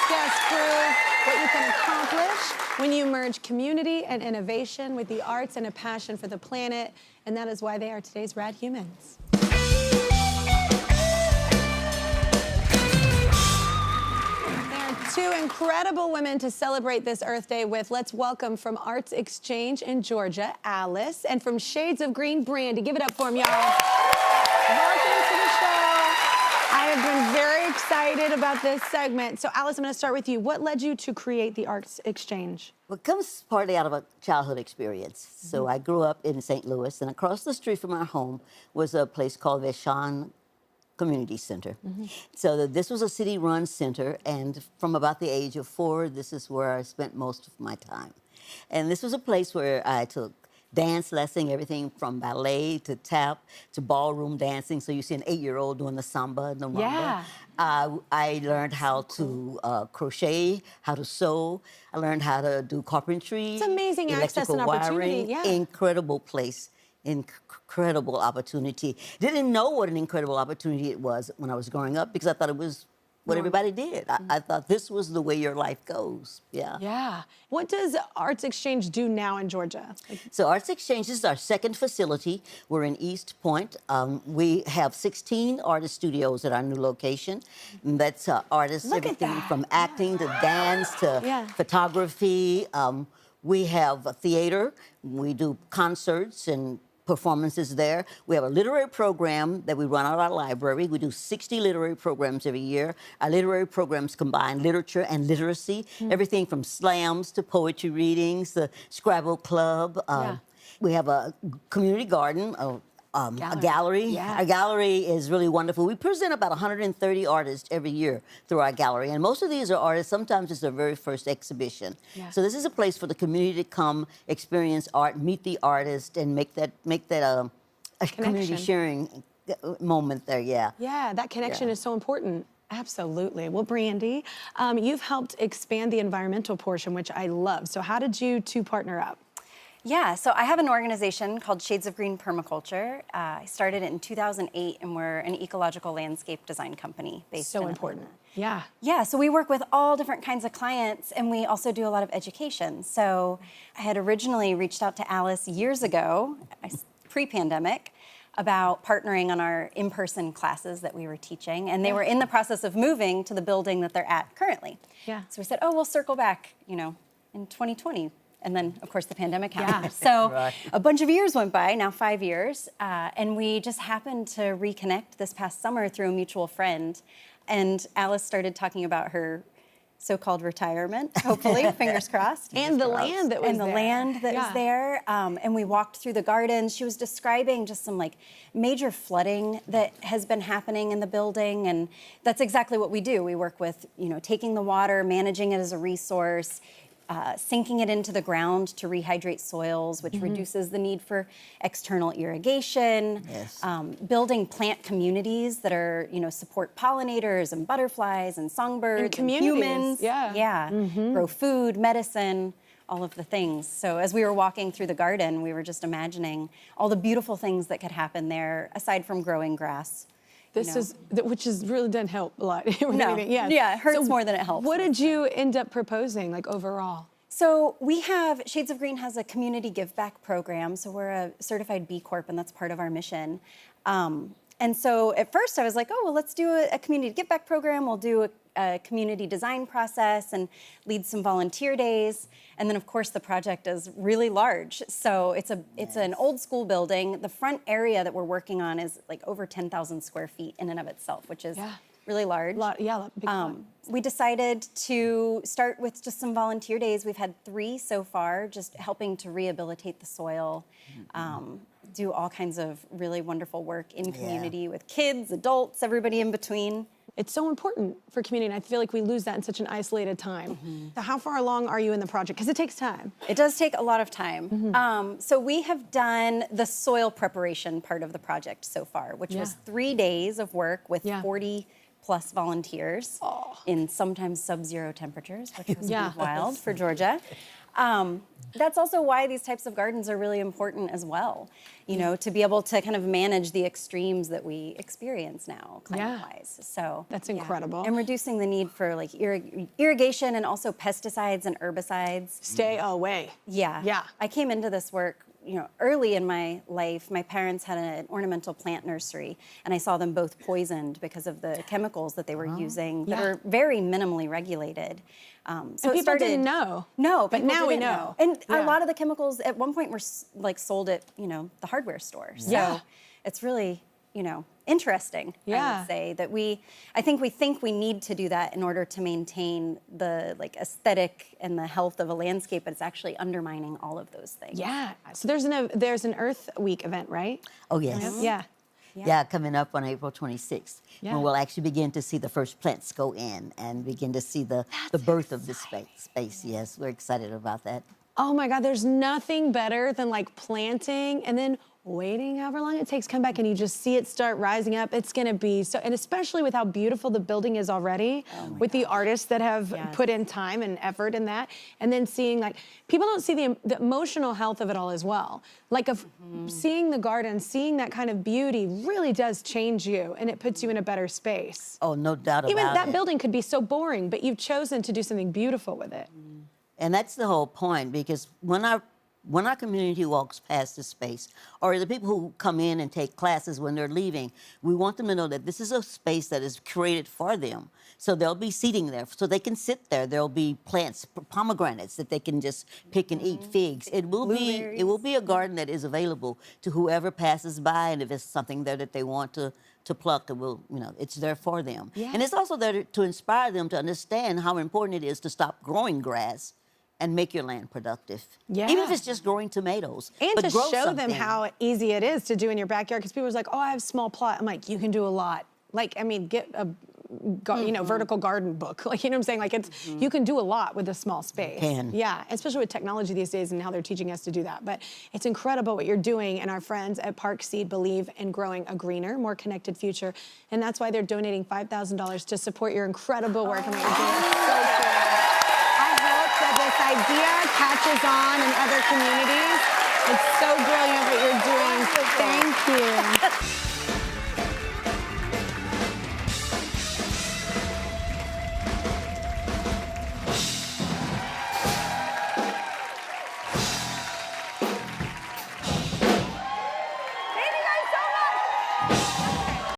guests prove what you can accomplish when you merge community and innovation with the arts and a passion for the planet, and that is why they are today's Rad Humans. Two incredible women to celebrate this Earth Day with. Let's welcome from ArtsXchange in Georgia, Alice, and from Shades of Green, Brandy. Give it up for them, y'all. Welcome to the show. I have been very excited about this segment. So, Alice, I'm going to start with you. What led you to create the ArtsXchange? Well, it comes partly out of a childhood experience. So I grew up in St. Louis, and across the street from our home was a place called Vashon Community Center. So this was a city-run center, and from about the age of 4, this is where I spent most of my time. And this was a place where I took dance lessons, everything from ballet to tap to ballroom dancing. So you see an 8-year-old doing the samba and the rumba. Yeah. I learned how to crochet, how to sew. I learned how to do carpentry. It's amazing access and opportunity. Yeah. Incredible place. Incredible opportunity. Didn't know what an incredible opportunity it was when I was growing up because I thought it was what everybody did. I thought this was the way your life goes. Yeah. Yeah. What does ArtsXchange do now in Georgia? So ArtsXchange is our second facility. We're in East Point. We have 16 artist studios at our new location. That's artists, everything from acting to dance to photography. We have a theater. We do concerts and performances there. We have a literary program that we run out of our library. We do 60 literary programs every year. Our literary programs combine literature and literacy, everything from slams to poetry readings, the Scrabble Club. We have a community garden, a gallery. Yeah. Our gallery is really wonderful. We present about 130 artists every year through our gallery, and most of these are artists. Sometimes it's their very first exhibition. Yeah. So this is a place for the community to come, experience art, meet the artist, and make that a community sharing moment there. Yeah. Yeah, that connection is so important. Absolutely. Well, Brandy, you've helped expand the environmental portion, which I love. So how did you two partner up? Yeah, so I have an organization called Shades of Green Permaculture. I started it in 2008, and we're an ecological landscape design company based in important. Atlanta. Yeah. Yeah, so we work with all different kinds of clients, and we also do a lot of education. So I had originally reached out to Alice years ago, pre-pandemic, about partnering on our in-person classes that we were teaching, and they were in the process of moving to the building that they're at currently. Yeah. So we said, oh, we'll circle back, you know, in 2020. And then, of course, the pandemic happened. So a bunch of years went by, now 5 years, and we just happened to reconnect this past summer through a mutual friend. And Alice started talking about her so-called retirement, hopefully, fingers crossed. And the land that was there. And the land that was there. And we walked through the gardens. She was describing just some like major flooding that has been happening in the building. And that's exactly what we do. We work with, you know, taking the water, managing it as a resource, sinking it into the ground to rehydrate soils, which reduces the need for external irrigation, building plant communities that are, you know, support pollinators and butterflies and songbirds and humans. Grow food, medicine, all of the things. So as we were walking through the garden, we were just imagining all the beautiful things that could happen there, aside from growing grass. Which has really done help a lot. Yeah, it hurts more than it helps. What did you end up proposing, like overall? So we have, Shades of Green has a community give back program. So we're a certified B Corp, and that's part of our mission. And so at first I was like, oh, well, let's do a community give back program. We'll do a community design process and lead some volunteer days. And then, of course, the project is really large. So it's an old school building. The front area that we're working on is like over 10,000 square feet in and of itself, which is really large. Big we decided to start with just some volunteer days. We've had 3 so far, just helping to rehabilitate the soil, do all kinds of really wonderful work in community with kids, adults, everybody in between. It's so important for community, and I feel like we lose that in such an isolated time. So how far along are you in the project? Because it takes time. It does take a lot of time. So we have done the soil preparation part of the project so far, which was 3 days of work with 40 plus volunteers. in sometimes sub-zero temperatures, which was Yeah. wild for Georgia. That's also why these types of gardens are really important as well, you know, to be able to kind of manage the extremes that we experience now, climate-wise. So That's incredible. And reducing the need for like irrigation and also pesticides and herbicides. Stay away. Yeah. Yeah. I came into this work, you know, early in my life. My parents had an ornamental plant nursery, and I saw them both poisoned because of the chemicals that they were using that are very minimally regulated. So And it people started, didn't know. No, But people now we didn't know. And Yeah. a lot of the chemicals at one point were like sold at, you know, the hardware store. So Yeah. it's really, you know, interesting, I Yeah. would say, that I think we need to do that in order to maintain the like aesthetic and the health of a landscape, but it's actually undermining all of those things. Yeah. So there's an Earth Week event, right? Oh, yes. Yeah. Yeah, coming up on April 26th, Yeah. when we'll actually begin to see the first plants go in and begin to see the birth of this space. Yes, we're excited about that. Oh my God, there's nothing better than like planting and then waiting however long it takes, come back and you just see it start rising up. It's gonna be so, and especially with how beautiful the building is already, with the artists that have put in time and effort in that, and then seeing like, people don't see the emotional health of it all as well. Like of seeing the garden, seeing that kind of beauty really does change you and it puts you in a better space. Oh, no doubt about it. Even that building could be so boring, but you've chosen to do something beautiful with it. And that's the whole point, because when our community walks past this space, or the people who come in and take classes when they're leaving, we want them to know that this is a space that is created for them. So there'll be seating there, so they can sit there. There'll be plants, pomegranates that they can just pick and eat, figs. It will be a garden that is available to whoever passes by, and if it's something there that they want to pluck, it's there for them. Yeah. And it's also there to inspire them to understand how important it is to stop growing grass and make your land productive. Yeah. Even if it's just growing tomatoes. And but to grow show them something. how easy it is to do in your backyard, because people are like, oh, I have a small plot. I'm like, you can do a lot. Like, I mean, get a vertical garden book. Like, you know what I'm saying? Like, it's you can do a lot with a small space. You can. Yeah, especially with technology these days and how they're teaching us to do that. But it's incredible what you're doing, and our friends at Park Seed believe in growing a greener, more connected future, and that's why they're donating $5,000 to support your incredible work and what you're doing. It's so cool. I hope that this idea catches on in other communities. It's so brilliant what you're doing. Thank you.